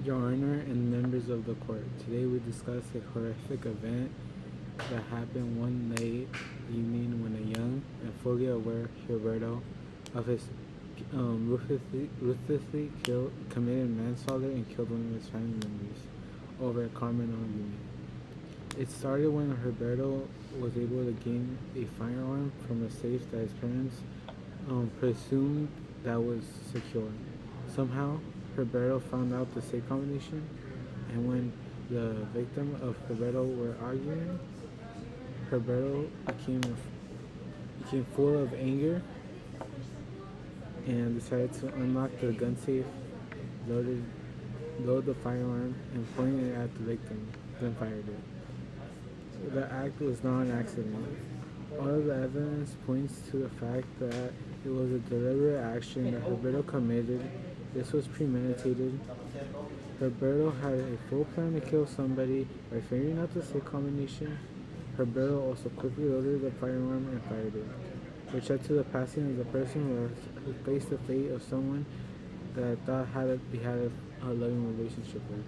Your Honor and members of the court, today we discuss a horrific event that happened one late evening when a young and fully aware Gilberto of his ruthlessly committed manslaughter and killed one of his family members over a common argument. It started when Gilberto was able to gain a firearm from a safe that his parents presumed that was secure. Somehow, Roberto found out the safe combination, and when the victim of Roberto were arguing, Roberto became full of anger and decided to unlock the gun safe, loaded the firearm, and pointed it at the victim, then fired it. The act was not an accident. All of the evidence points to the fact that it was a deliberate action that Roberto committed. This was premeditated. Roberto had a full plan to kill somebody by figuring out the safe combination. Roberto also quickly loaded the firearm and fired it, which led to the passing of the person who faced the fate of someone that thought he had a loving relationship with.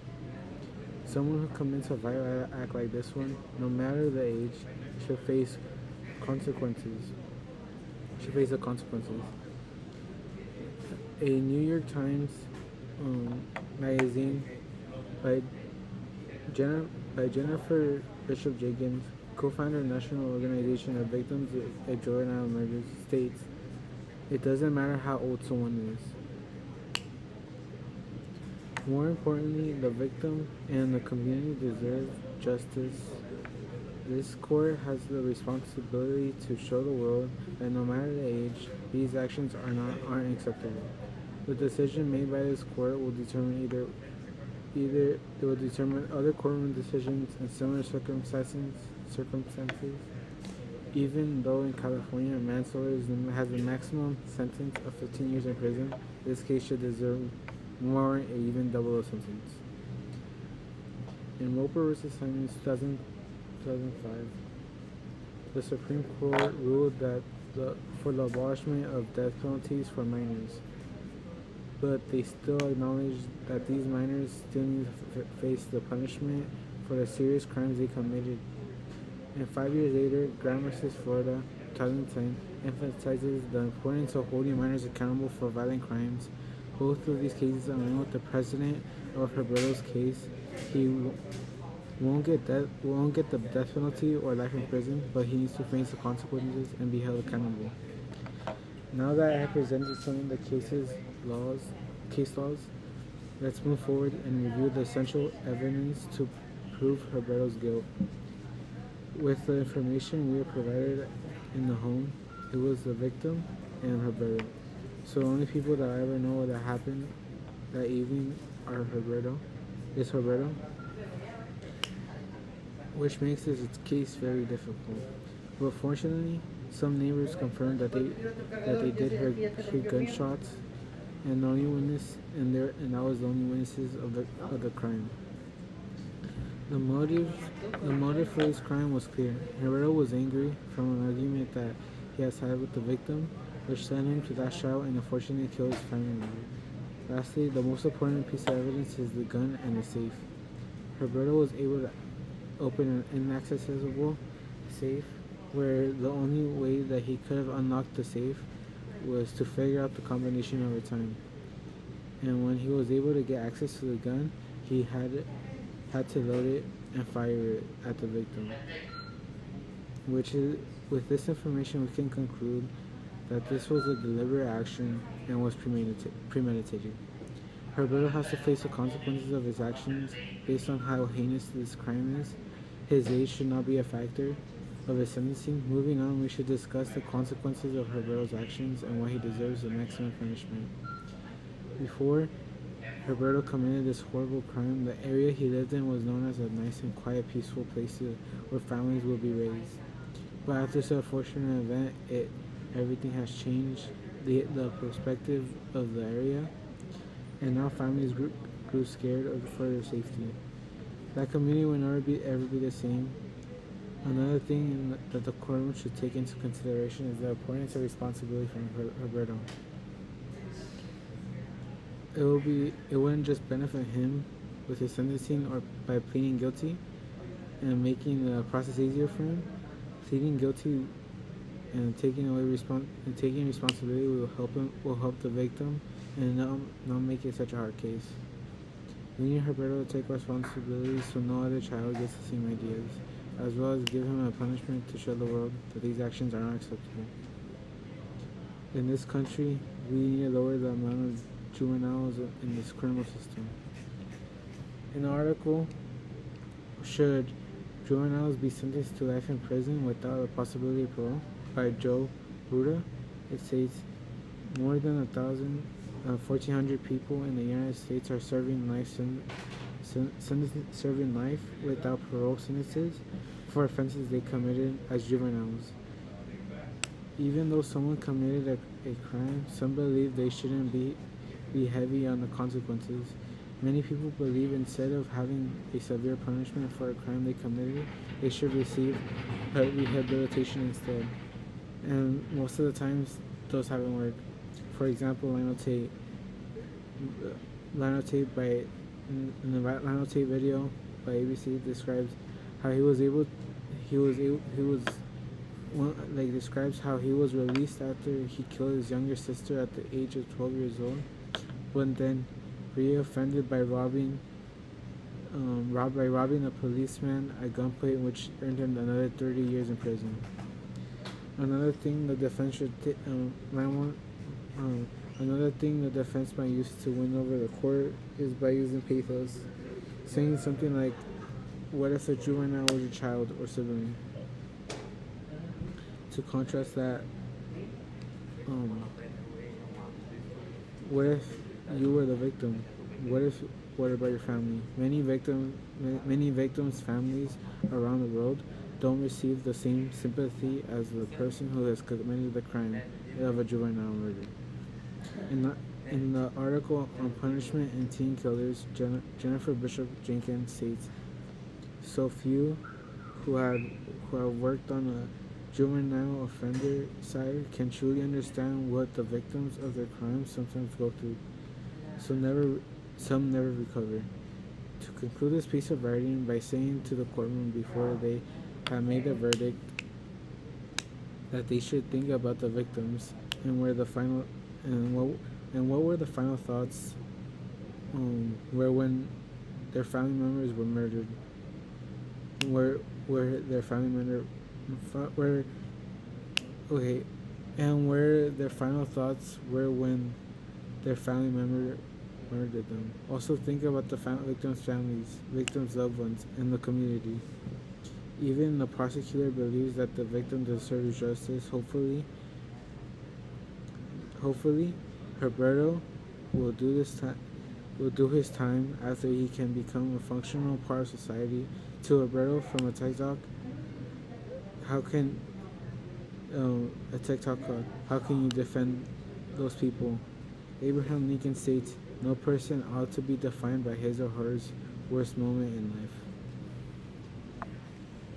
Someone who commits a violent act like this one, no matter the age, should face consequences. The consequences. A New York Times magazine by Jennifer Bishop Jenkins, co-founder of the National Organization of Victims of Juvenile Murders, states, "It doesn't matter how old someone is. More importantly, the victim and the community deserve justice. This court has the responsibility to show the world that no matter the age, these actions aren't acceptable. The decision made by this court will determine either it will determine other courtroom decisions in similar circumstances. Even though in California manslaughter has a maximum sentence of 15 years in prison, this case should deserve more or even double the sentence." In Roper v. Simons 2005, the Supreme Court ruled that for the abolishment of death penalties for minors, but they still acknowledged that these minors still need to face the punishment for the serious crimes they committed. And 5 years later, Graham v. Florida, 2010, emphasizes the importance of holding minors accountable for violent crimes. Both of these cases align with the precedent of Roberto's case. He won't get the death penalty or life in prison, but he needs to face the consequences and be held accountable. Now that I have presented some of the case laws, let's move forward and review the essential evidence to prove Roberto's guilt. With the information we were provided in the home, it was the victim and Roberto. So the only people that I ever know that happened that evening are Roberto, which makes this case very difficult. But fortunately, some neighbors confirmed that they did hear gunshots, and that was the only witnesses of the crime. The motive for this crime was clear. Herrera was angry from an argument that he has had with the victim, which led him to dash out and unfortunately kill his family member. Lastly, the most important piece of evidence is the gun and the safe. Roberto was able to open an inaccessible safe where the only way that he could have unlocked the safe was to figure out the combination over time. And when he was able to get access to the gun, he had to load it and fire it at the victim. With this information, we can conclude that this was a deliberate action and was premeditated. Roberto has to face the consequences of his actions based on how heinous this crime is. His age should not be a factor of his sentencing. Moving on, we should discuss the consequences of Roberto's actions and why he deserves the maximum punishment. Before Roberto committed this horrible crime, the area he lived in was known as a nice and quiet, peaceful place where families would be raised. But after this unfortunate event, everything has changed. The perspective of the area, and now families grew scared for their safety. That community will never ever be the same. Another thing that the courtroom should take into consideration is the importance of responsibility from Roberto. It wouldn't just benefit him, with his sentencing or by pleading guilty and making the process easier for him. Pleading guilty and taking responsibility will help the victim and not make it such a hard case. We need Roberto to take responsibility so no other child gets the same ideas, as well as give him a punishment to show the world that these actions are not acceptable. In this country, we need to lower the amount of juveniles in this criminal system. In the article, should juveniles be sentenced to life in prison without the possibility of parole, by Joe Buda, it states more than 1,400 people in the United States are serving life without parole sentences for offenses they committed as juveniles. Even though someone committed a crime, some believe they shouldn't be heavy on the consequences. Many people believe instead of having a severe punishment for a crime they committed, they should receive rehabilitation instead. And most of the times, those haven't worked. For example, Lionel Tate in the Lionel Tate video by ABC describes how describes how he was released after he killed his younger sister at the age of 12 years old, but then reoffended by robbing a policeman at gunpoint, which earned him another 30 years in prison. Another thing the defense might use to win over the court is by using pathos, saying something like, "What if a juvenile was your child or sibling?" To contrast that, what if you were the victim? What about your family? Many victims' families around the world don't receive the same sympathy as the person who has committed the crime of a juvenile murder. In the article on punishment and teen killers, Jennifer Bishop Jenkins states, "So few who have worked on a juvenile offender side can truly understand what the victims of their crimes sometimes go through. Some never recover." To conclude this piece of writing by saying to the courtroom before they have made the verdict that they should think about the victims and what were the final thoughts where when their family members were murdered, where their family member and where their final thoughts were when their family member murdered them. Also think about the victims' families, victims' loved ones, and the community. Even the prosecutor believes that the victim deserves justice. Hopefully, Roberto will do his time after he can become a functional part of society. To Roberto from a TikTok, how can you defend those people? Abraham Lincoln states, "No person ought to be defined by his or her worst moment in life."